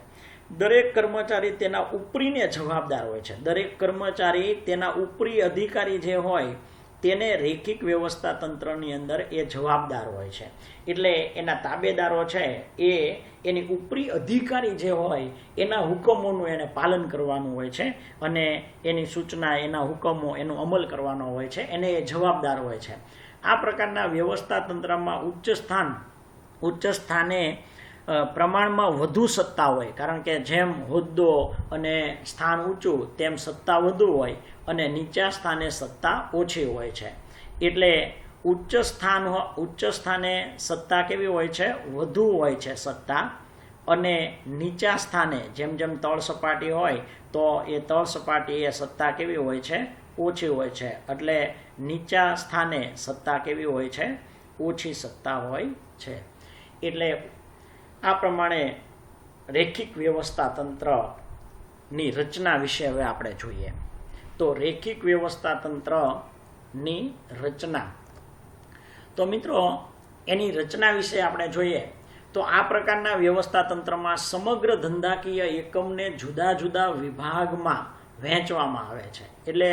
દરેક કર્મચારી તેના ઉપરીને જવાબદાર હોય છે. દરેક કર્મચારી તેના ઉપરી અધિકારી જે હોય તેને રેખિક વ્યવસ્થા તંત્રની અંદર એ જવાબદાર હોય છે. એટલે એના તાબેદારો છે એ એની ઉપરી અધિકારી જે હોય એના હુકમોનું એને પાલન કરવાનું હોય છે અને એની સૂચના, એના હુકમો, એનો અમલ કરવાનો હોય છે, એને એ જવાબદાર હોય છે. આ પ્રકારના વ્યવસ્થા તંત્રમાં ઉચ્ચ સ્થાને પ્રમાણમાં વધુ સત્તા હોય, કારણ કે જેમ હોદ્દો અને સ્થાન ઊંચું તેમ સત્તા વધુ હોય અને નીચા સ્થાને સત્તા ઓછી હોય છે. એટલે ઉચ્ચ સ્થાને સત્તા કેવી હોય છે? વધુ હોય છે સત્તા. અને નીચા સ્થાને જેમ જેમ તળ સપાટી હોય તો એ તળ સપાટી એ સત્તા કેવી હોય છે? ઓછી હોય છે. એટલે નીચા સ્થાને સત્તા કેવી હોય છે? ઓછી સત્તા હોય છે. એટલે આ પ્રમાણે રેખિક વ્યવસ્થા તંત્રની રચના વિશે હવે આપણે જોઈએ. તો રેખિક વ્યવસ્થા તંત્રની રચના, તો મિત્રો એની રચના વિશે આપણે જોઈએ તો આ પ્રકારના વ્યવસ્થા તંત્રમાં સમગ્ર ધંધાકીય એકમને જુદા જુદા વિભાગમાં વહેંચવામાં આવે છે. એટલે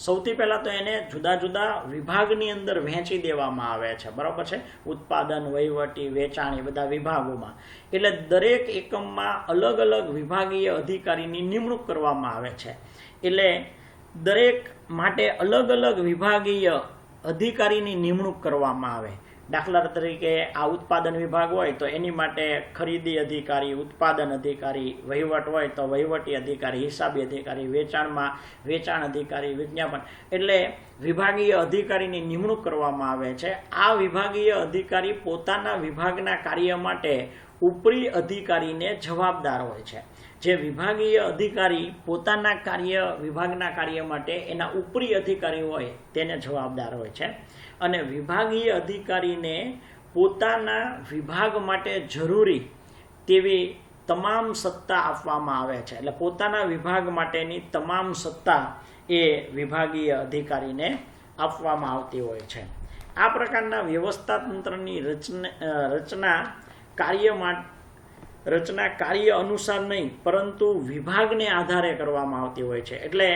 સૌથી પહેલાં તો એને જુદા જુદા વિભાગની અંદર વહેંચી દેવામાં આવે છે, બરાબર છે? ઉત્પાદન, વહીવટી, વેચાણ, એ બધા વિભાગોમાં. એટલે દરેક એકમમાં અલગ અલગ વિભાગીય અધિકારીની નિમણૂક કરવામાં આવે છે. એટલે દરેક માટે અલગ અલગ વિભાગીય અધિકારીની નિમણૂક કરવામાં આવે. દાખલા તરીકે આ ઉત્પાદન વિભાગ હોય તો એની માટે ખરીદી અધિકારી, ઉત્પાદન અધિકારી, વહીવટ હોય તો વહીવટી અધિકારી, હિસાબી અધિકારી, વેચાણમાં વેચાણ અધિકારી, વિજ્ઞાપન, એટલે વિભાગીય અધિકારીની નિમણૂક કરવામાં આવે છે. આ વિભાગીય અધિકારી પોતાના વિભાગના કાર્ય માટે ઉપરી અધિકારીને જવાબદાર હોય છે. જે વિભાગીય અધિકારી પોતાના વિભાગના કાર્ય માટે એના ઉપરી અધિકારી હોય તેને જવાબદાર હોય છે. અને વિભાગીય અધિકારીને પોતાના વિભાગ માટે જરૂરી તેવી તમામ સત્તા આપવામાં આવે છે. એટલે પોતાના વિભાગ માટેની તમામ સત્તા એ વિભાગીય અધિકારીને આપવામાં આવતી હોય છે. આ પ્રકારના વ્યવસ્થા તંત્રની રચના કાર્ય અનુસાર નહીં પરંતુ વિભાગને આધારે કરવામાં આવતી હોય છે. એટલે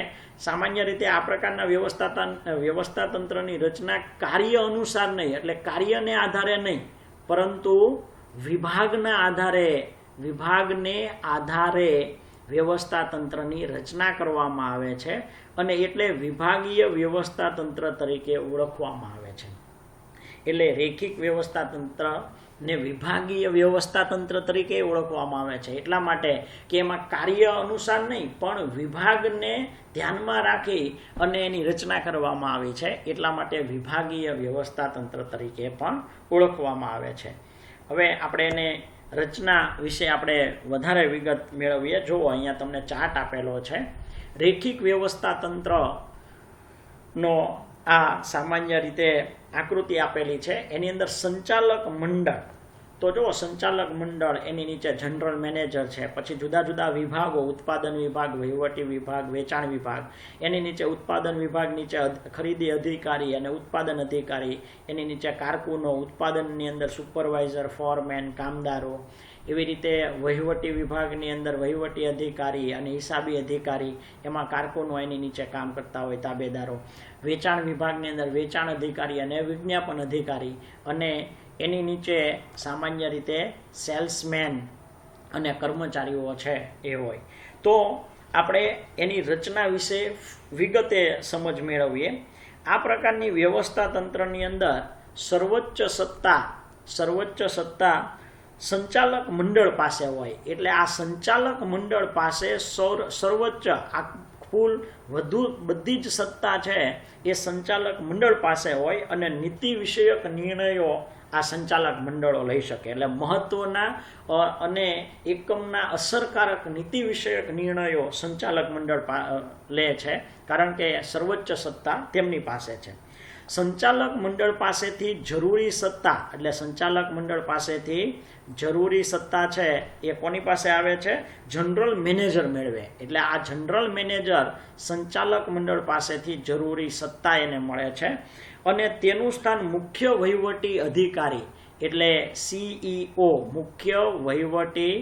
સામાન્ય રીતે આ પ્રકારના વ્યવસ્થા તંત્રની રચના કાર્ય અનુસાર નહીં, એટલે કાર્યને આધારે નહીં પરંતુ વિભાગને આધારે વ્યવસ્થા તંત્રની રચના કરવામાં આવે છે અને એટલે વિભાગીય વ્યવસ્થા તંત્ર તરીકે ઓળખવામાં આવે છે. એટલે રેખિક વ્યવસ્થા તંત્ર ને વિભાગીય વ્યવસ્થા તંત્ર તરીકે ઓળખવામાં આવે છે એટલા માટે કે એમાં કાર્ય અનુસાર નહીં પણ વિભાગને ધ્યાનમાં રાખી અને એની રચના કરવામાં આવી છે. એટલા માટે વિભાગીય વ્યવસ્થા તંત્ર તરીકે પણ ઓળખવામાં આવે છે. હવે આપણે એને રચના વિશે આપણે વધારે વિગત મેળવીએ. જુઓ, અહીંયા તમને ચાર્ટ આપેલો છે. રેખિક વ્યવસ્થા તંત્રનો આ સામાન્ય રીતે આકૃતિ આપેલી છે. એની અંદર સંચાલક મંડળ તો જુઓ સંચાલક મંડળ, એની નીચે જનરલ મેનેજર છે, પછી જુદા જુદા વિભાગો, ઉત્પાદન વિભાગ, વહીવટી વિભાગ, વેચાણ વિભાગ, એની નીચે ઉત્પાદન વિભાગ નીચે ખરીદી અધિકારી અને ઉત્પાદન અધિકારી, એની નીચે કારકુનો, ઉત્પાદનની અંદર સુપરવાઇઝર, ફોરમેન, કામદારો, એવી રીતે વહીવટી વિભાગની અંદર વહીવટી અધિકારી અને હિસાબી અધિકારી, એમાં કારકુનો એની નીચે કામ કરતા હોય, તાબેદારો, વેચાણ વિભાગની અંદર વેચાણ અધિકારી અને વિજ્ઞાપન અધિકારી, અને એની નીચે સામાન્ય રીતે સેલ્સમેન અને કર્મચારીઓ છે એ હોય. તો આપણે એની રચના વિશે વિગતે સમજ મેળવીએ. આ પ્રકારની વ્યવસ્થા તંત્રની અંદર સર્વોચ્ચ સત્તા સંચાલક મંડળ પાસે હોય. એટલે આ સંચાલક મંડળ પાસે સર્વોચ્ચ બધી જ સત્તા છે એ સંચાલક મંડળ પાસે હોય, અને નીતિ વિષયક નિર્ણયો આ સંચાલક મંડળો લઈ શકે. એટલે મહત્વના અને એકમના અસરકારક નીતિ વિષયક નિર્ણયો સંચાલક મંડળ લે છે, કારણ કે સર્વોચ્ચ સત્તા તેમની પાસે છે. સંચાલક મંડળ પાસેથી જરૂરી સત્તા, એટલે સંચાલક મંડળ પાસેથી જરૂરી સત્તા છે એ કોની પાસે આવે છે? જનરલ મેનેજર મેળવે. એટલે આ જનરલ મેનેજર સંચાલક મંડળ પાસેથી જરૂરી સત્તા એને મળે છે, અને તેનું સ્થાન મુખ્ય વહીવટી અધિકારી એટલે CEO, મુખ્ય વહીવટી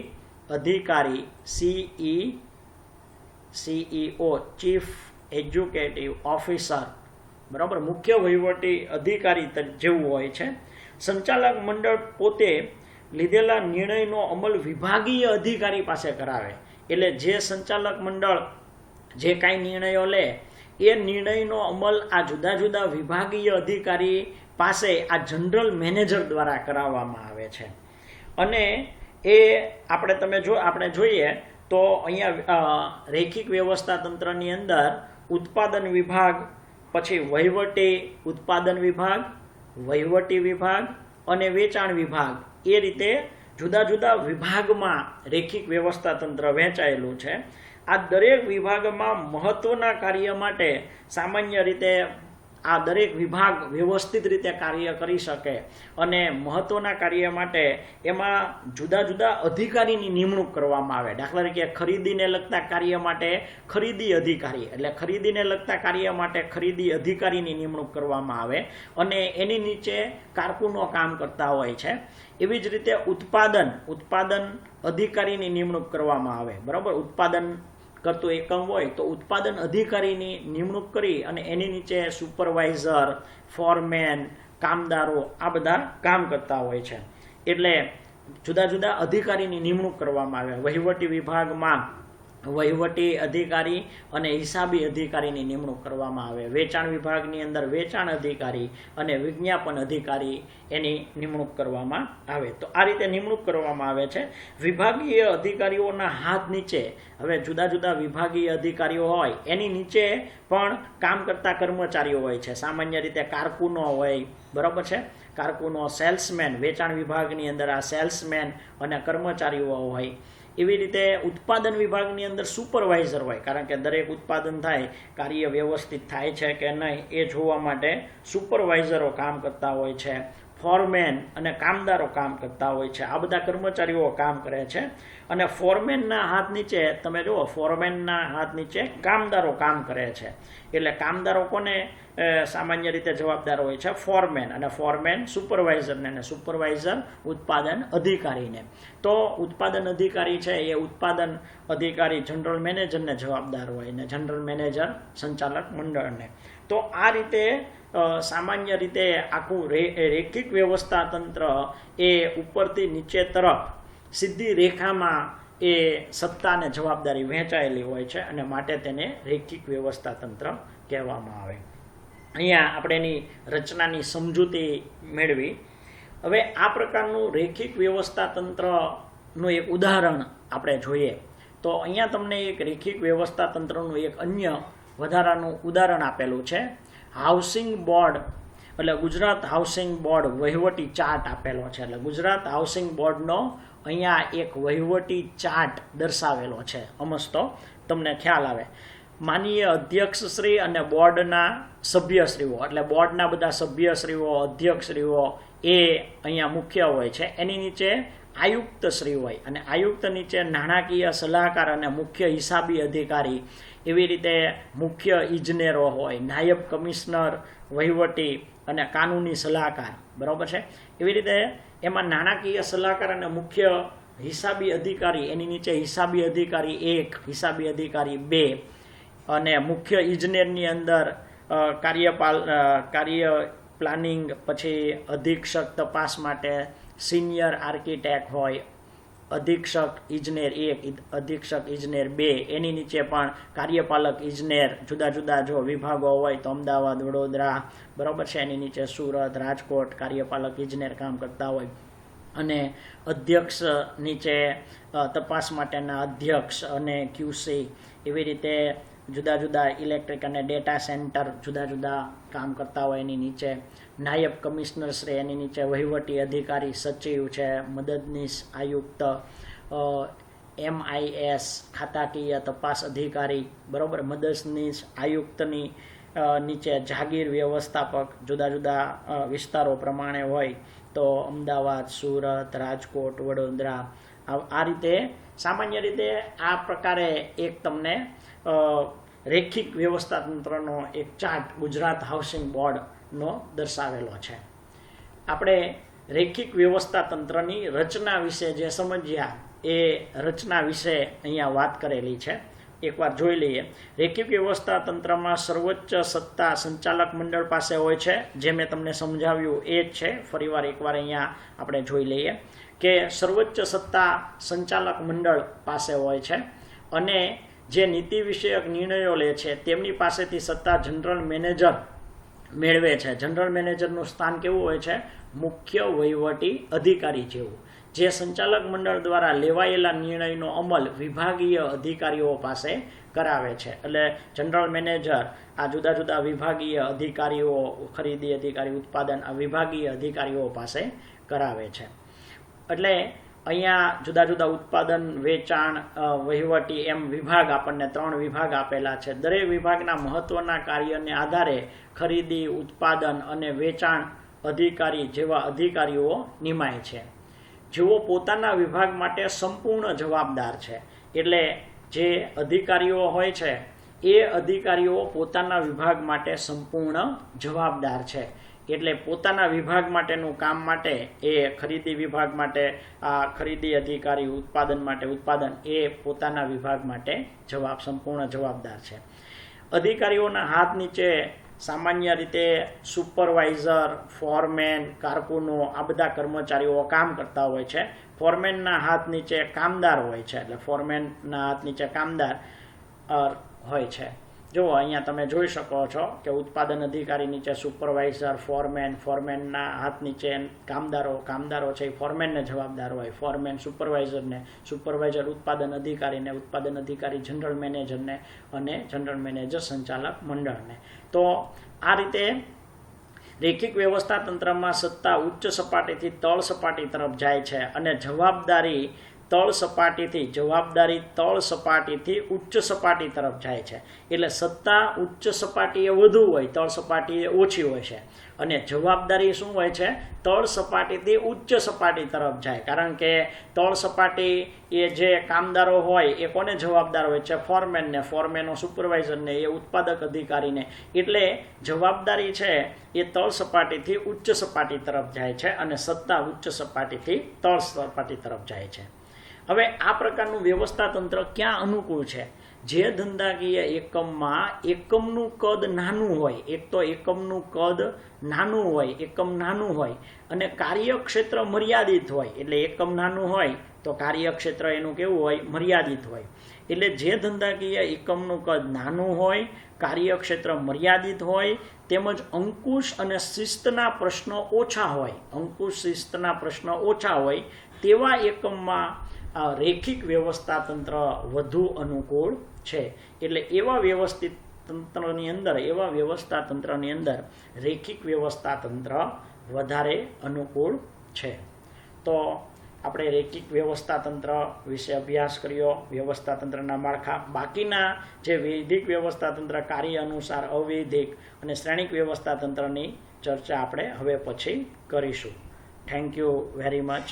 અધિકારી CEO, ચીફ એક્ઝિક્યુટિવ ઓફિસર, બરાબર, મુખ્ય વહીવટી અધિકારી જેવું હોય છે. સંચાલક મંડળ પોતે લીધેલા નિર્ણયનો અમલ વિભાગીય અધિકારી પાસે કરાવે. એટલે જે સંચાલક મંડળ જે કાંઈ નિર્ણયો લે એ નિર્ણયનો અમલ આ જુદા જુદા વિભાગીય અધિકારી પાસે આ જનરલ મેનેજર દ્વારા કરાવવામાં આવે છે. અને એ આપણે જોઈએ તો અહીંયા રૈખિક વ્યવસ્થા તંત્રની અંદર ઉત્પાદન વિભાગ, પછી ઉત્પાદન વિભાગ, વહીવટી વિભાગ અને વેચાણ વિભાગ, એ રીતે જુદા જુદા વિભાગમાં રૈખિક વ્યવસ્થા તંત્ર વહેંચાયેલું છે. આ દરેક વિભાગમાં મહત્વના કાર્ય માટે સામાન્ય રીતે આ દરેક વિભાગ વ્યવસ્થિત રીતે કાર્ય કરી શકે, અને મહત્વના કાર્ય માટે એમાં જુદા જુદા અધિકારીની નિમણૂક કરવામાં આવે. દાખલા તરીકે ખરીદીને લગતા કાર્ય માટે ખરીદી અધિકારી, એટલે ખરીદીને લગતા કાર્ય માટે ખરીદી અધિકારીની નિમણૂક કરવામાં આવે, અને એની નીચે કારકુનો કામ કરતા હોય છે. એવી જ રીતે ઉત્પાદન અધિકારીની નિમણૂક કરવામાં આવે, બરાબર. ઉત્પાદન કરતું એકમ હોય તો ઉત્પાદન અધિકારીની નિમણૂક કરી અને એની નીચે સુપરવાઇઝર, ફોરમેન, કામદારો આ બધા કામ કરતા હોય છે. એટલે જુદા જુદા અધિકારીની નિમણૂક કરવામાં આવે. વહીવટી વિભાગમાં વહીવટી અધિકારી અને હિસાબી અધિકારીની નિમણૂક કરવામાં આવે. વેચાણ વિભાગની અંદર વેચાણ અધિકારી અને વિજ્ઞાપન અધિકારી એની નિમણૂક કરવામાં આવે. તો આ રીતે નિમણૂક કરવામાં આવે છે. વિભાગીય અધિકારીઓના હાથ નીચે, હવે જુદા જુદા વિભાગીય અધિકારીઓ હોય એની નીચે પણ કામ કરતા કર્મચારીઓ હોય છે. સામાન્ય રીતે કારકુનો હોય, બરાબર છે. કારકુનો, સેલ્સમેન, વેચાણ વિભાગની અંદર આ સેલ્સમેન અને કર્મચારીઓ હોય. એવી રીતે ઉત્પાદન વિભાગની અંદર સુપરવાઇઝર હોય, કારણ કે દરેક ઉત્પાદન થાય, કાર્ય વ્યવસ્થિત થાય છે કે નહીં એ જોવા માટે સુપરવાઇઝરો કામ કરતા હોય છે. ફોરમેન અને કામદારો કામ કરતા હોય છે. આ બધા કર્મચારીઓ કામ કરે છે. અને ફોરમેનના હાથ નીચે તમે જુઓ, ફોરમેનના હાથ નીચે કામદારો કામ કરે છે. એટલે કામદારો કોને સામાન્ય રીતે જવાબદાર હોય છે? ફોરમેન, અને ફોરમેન સુપરવાઇઝરને, અને સુપરવાઇઝર ઉત્પાદન અધિકારીને. તો ઉત્પાદન અધિકારી છે એ ઉત્પાદન અધિકારી જનરલ મેનેજરને જવાબદાર હોય, ને જનરલ મેનેજર સંચાલક મંડળને. તો આ રીતે સામાન્ય રીતે આખું રૈખિક વ્યવસ્થા તંત્ર એ ઉપરથી નીચે તરફ સીધી રેખામાં એ સત્તા અને જવાબદારી વહેંચાયેલી હોય છે, અને માટે તેને રૈખિક વ્યવસ્થા તંત્ર કહેવામાં આવે. અહીંયા આપણે એની રચનાની સમજૂતી મેળવી. હવે આ પ્રકારનું રૈખિક વ્યવસ્થા તંત્રનું એક ઉદાહરણ આપણે જોઈએ. તો અહીંયા તમને એક રૈખિક વ્યવસ્થા તંત્રનું એક અન્ય વધારાનું ઉદાહરણ આપેલું છે. હાઉસિંગ બોર્ડ, એટલે ગુજરાત હાઉસિંગ બોર્ડ વહીવટી ચાર્ટ આપેલો છે. એટલે ગુજરાત હાઉસિંગ બોર્ડનો અહીંયા એક વહીવટી ચાર્ટ દર્શાવેલો છે. અમસ્તો તમને ખ્યાલ આવે. માનનીય અધ્યક્ષશ્રી અને બોર્ડના સભ્યશ્રીઓ, એટલે બોર્ડના બધા સભ્યશ્રીઓ, અધ્યક્ષશ્રીઓ એ અહીંયા મુખ્ય હોય છે. એની નીચે આયુક્તશ્રી હોય અને આયુક્ત નીચે નાણાકીય સલાહકાર અને મુખ્ય હિસાબી અધિકારી, એવી રીતે મુખ્ય ઇજનેરો હોય, નાયબ કમિશનર, વહીવટી અને કાનૂની સલાહકાર, બરાબર છે. એવી રીતે એમાં નાણાકીય સલાહકાર અને મુખ્ય હિસાબી અધિકારી, એની નીચે હિસાબી અધિકારી 1, હિસાબી અધિકારી 2 અને મુખ્ય ઇજનેરની અંદર કાર્ય પ્લાનિંગ, પછી અધિક્ષક તપાસ માટે સિનિયર આર્કિટેક્ટ હોય, અધિક્ષક ઇજનેર 1, અધિક્ષક ઇજનેર 2, એની નીચે પણ કાર્યપાલક ઇજનેર, જુદા જુદા જો વિભાગો હોય તો અમદાવાદ, વડોદરા, બરાબર છે, એની નીચે સુરત, રાજકોટ કાર્યપાલક ઇજનેર કામ કરતા હોય. અને અધ્યક્ષ નીચે તપાસ માટેના અધ્યક્ષ અને QC, એવી રીતે જુદા જુદા ઇલેક્ટ્રિક અને ડેટા સેન્ટર જુદા જુદા કામ કરતા હોય. એની નીચે નાયબ કમિશનર શ્રી, એની નીચે વહીવટી અધિકારી, સચિવ છે, મદદનીશ આયુક્ત, MIS ખાતાકીય તપાસ અધિકારી, બરાબર, મદદનીશ આયુક્તની નીચે જાગીર વ્યવસ્થાપક, જુદા જુદા વિસ્તારો પ્રમાણે હોય તો અમદાવાદ, સુરત, રાજકોટ, વડોદરા, આ રીતે સામાન્ય રીતે આ પ્રકારે એક તમને રેખિક વ્યવસ્થાતંત્રનો એક ચાર્ટ ગુજરાત હાઉસિંગ બોર્ડનો દર્શાવેલો છે. આપણે રેખિક વ્યવસ્થાતંત્રની રચના વિશે જે સમજ્યા એ રચના વિશે અહીંયા વાત કરેલી છે. એકવાર જોઈ લઈએ. રેખિક વ્યવસ્થાતંત્રમાં સર્વોચ્ચ સત્તા સંચાલક મંડળ પાસે હોય છે, જે મેં તમને સમજાવ્યું એ જ છે. ફરીવાર એકવાર અહીંયા આપણે જોઈ લઈએ કે સર્વોચ્ચ સત્તા સંચાલક મંડળ પાસે હોય છે અને જે નીતિ વિષયક નિર્ણયો લે છે તેમની પાસેથી સત્તા જનરલ મેનેજર મેળવે છે. જનરલ મેનેજરનું સ્થાન કેવું હોય છે? મુખ્ય વહીવટી અધિકારી જેવું. જે સંચાલક મંડળ દ્વારા લેવાયેલા નિર્ણયનો અમલ વિભાગીય અધિકારીઓ પાસે કરાવે છે. એટલે જનરલ મેનેજર આ જુદા જુદા વિભાગીય અધિકારીઓ, ખરીદી અધિકારી, ઉત્પાદન, આ વિભાગીય અધિકારીઓ પાસે કરાવે છે. એટલે અહીંયા જુદા જુદા ઉત્પાદન, વેચાણ, વહીવટી એમ વિભાગ, આપણને 3 વિભાગ આપેલા છે. દરેક વિભાગના મહત્વના કાર્યને આધારે ખરીદી, ઉત્પાદન અને વેચાણ અધિકારી જેવા અધિકારીઓ નિમાય છે, જેઓ પોતાના વિભાગ માટે સંપૂર્ણ જવાબદાર છે. એટલે જે અધિકારીઓ હોય છે એ અધિકારીઓ પોતાના વિભાગ માટે સંપૂર્ણ જવાબદાર છે. એટલે પોતાના વિભાગ માટેનું કામ માટે એ ખરીદી વિભાગ માટે આ ખરીદી અધિકારી, ઉત્પાદન માટે ઉત્પાદન, એ પોતાના વિભાગ માટે સંપૂર્ણ જવાબદાર છે. અધિકારીઓના હાથ નીચે સામાન્ય રીતે સુપરવાઇઝર, ફોરમેન, કારકુનો, આ બધા કર્મચારીઓ કામ કરતા હોય છે. ફોરમેનના હાથ નીચે કામદાર હોય છે, એટલે ફોરમેનના હાથ નીચે કામદાર હોય છે. જુઓ અહીંયા તમે જોઈ શકો છો કે ઉત્પાદન અધિકારી નીચે સુપરવાઇઝર, ફોરમેન, ફોરમેનના હાથ નીચે કામદારો છે એ ફોરમેનને જવાબદાર હોય. ફોરમેન સુપરવાઇઝરને, સુપરવાઇઝર ઉત્પાદન અધિકારીને, ઉત્પાદન અધિકારી જનરલ મેનેજરને અને જનરલ મેનેજર સંચાલક મંડળને. તો આ રીતે રેખિક વ્યવસ્થાતંત્રમાં સત્તા ઉચ્ચ સપાટીથી તળ સપાટી તરફ જાય છે અને જવાબદારી તળ સપાટીથી ઉચ્ચ સપાટી તરફ જાય છે. એટલે સત્તા ઉચ્ચ સપાટીએ વધુ હોય, તળ સપાટીએ ઓછી હોય છે. અને જવાબદારી શું હોય છે? તળ સપાટીથી ઉચ્ચ સપાટી તરફ જાય. કારણ કે તળ સપાટી એ જે કામદારો હોય એ કોને જવાબદાર હોય છે? ફોરમેનને, ફોરમેનો સુપરવાઇઝરને, એ ઉત્પાદક અધિકારીને. એટલે જવાબદારી છે એ તળ સપાટીથી ઉચ્ચ સપાટી તરફ જાય છે અને સત્તા ઉચ્ચ સપાટીથી તળ સપાટી તરફ જાય છે. હવે આ પ્રકારનું વ્યવસ્થાતંત્ર ક્યાં અનુકૂળ છે? જે ધંધાકીય એકમમાં એકમનું કદ નાનું હોય, એક તો એકમનું કદ નાનું હોય, એકમ નાનું હોય અને કાર્યક્ષેત્ર મર્યાદિત હોય. એટલે એકમ નાનું હોય તો કાર્યક્ષેત્ર એનું કેવું હોય? મર્યાદિત હોય. એટલે જે ધંધાકીય એકમનું કદ નાનું હોય, કાર્યક્ષેત્ર મર્યાદિત હોય, તેમજ અંકુશ અને શિસ્તના પ્રશ્નો ઓછા હોય, તેવા એકમમાં રેખિક વ્યવસ્થાતંત્ર વધુ અનુકૂળ છે. એટલે એવા વ્યવસ્થાતંત્રની અંદર રેખિક વ્યવસ્થાતંત્ર વધારે અનુકૂળ છે. તો આપણે રેખિક વ્યવસ્થાતંત્ર વિશે અભ્યાસ કર્યો, વ્યવસ્થાતંત્રના માળખા. બાકીના જે વૈદિક વ્યવસ્થાતંત્ર, કાર્ય અનુસાર, અવૈદિક અને શ્રેણિક વ્યવસ્થાતંત્રની ચર્ચા આપણે હવે પછી કરીશું. Thank you very much.